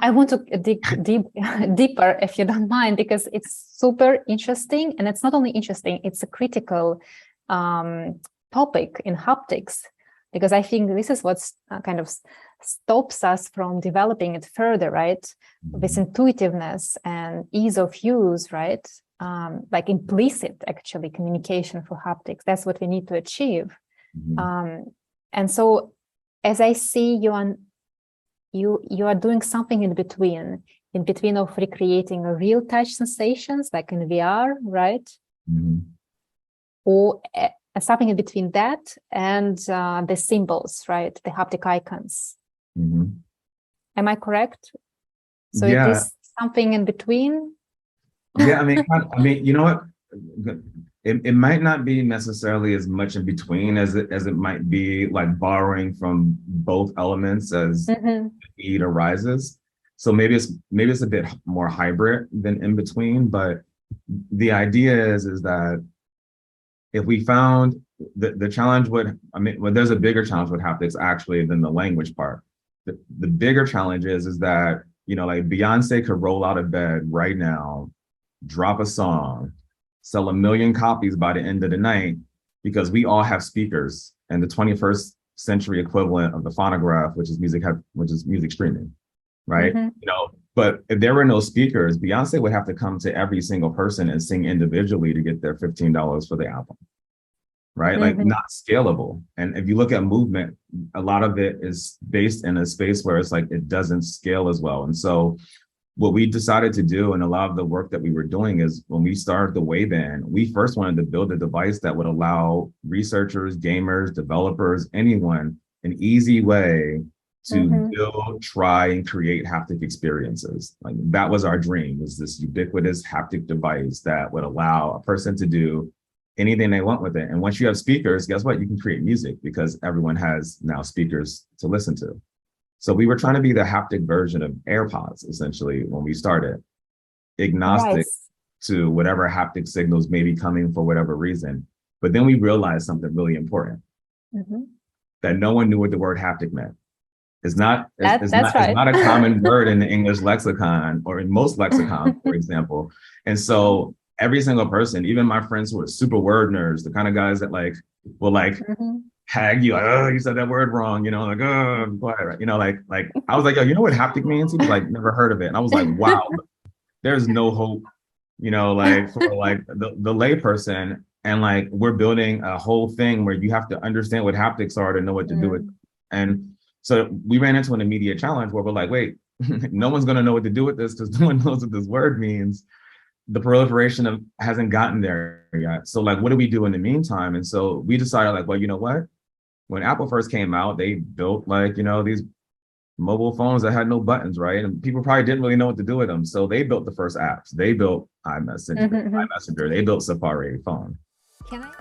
I want to dig deeper, if you don't mind, because it's super interesting. And it's not only interesting, it's a critical topic in haptics, because I think this is what kind of stops us from developing it further, right? This intuitiveness and ease of use, right? Like implicit, actually, communication for haptics. That's what we need to achieve. And so, as I see you are doing something in between of recreating a real touch sensations, like in VR, right? Or something in between that and the symbols, right? The haptic icons. Am I correct? So it is something in between? Yeah, I mean, you know what? It might not be necessarily as much in between as it might be like borrowing from both elements as need arises. So maybe it's a bit more hybrid than in between, but the idea is that if we found the challenge there's a bigger challenge with haptics actually than the language part. The bigger challenge is that, you know, like Beyonce could roll out of bed right now, drop a song, sell 1 million copies by the end of the night, because we all have speakers, and the 21st century equivalent of the phonograph, which is music streaming, right? You know, but if there were no speakers, Beyonce would have to come to every single person and sing individually to get their $15 for the album, right? Like, not scalable. And if you look at movement, a lot of it is based in a space where it's like it doesn't scale as well. And so what we decided to do, and a lot of the work that we were doing, is when we started the Wayband, we first wanted to build a device that would allow researchers, gamers, developers, anyone, an easy way to build, try, and create haptic experiences. Like, that was our dream, was this ubiquitous haptic device that would allow a person to do anything they want with it. And once you have speakers, guess what? You can create music, because everyone has now speakers to listen to. So we were trying to be the haptic version of AirPods, essentially, when we started, agnostic to whatever haptic signals may be coming for whatever reason. But then we realized something really important, that no one knew what the word haptic meant. It's not a common word in the English lexicon, or in most lexicons, for example. And so every single person, even my friends who are super word nerds, the kind of guys that like will like tag you, like, oh, you said that word wrong, you know, like, oh, quiet, you know, like I was like, yo, you know what haptic means? He was like, never heard of it. And I was like, wow, there's no hope, you know, like for like the lay person. And like, we're building a whole thing where you have to understand what haptics are to know what to do with. And so we ran into an immediate challenge where we're like, wait, no one's going to know what to do with this, because no one knows what this word means. The proliferation hasn't gotten there yet. So like, what do we do in the meantime? And so we decided, like, well, you know what? When Apple first came out, they built, like, you know, these mobile phones that had no buttons, right? And people probably didn't really know what to do with them. So they built the first apps. They built iMessage, they built Safari phone. Can I?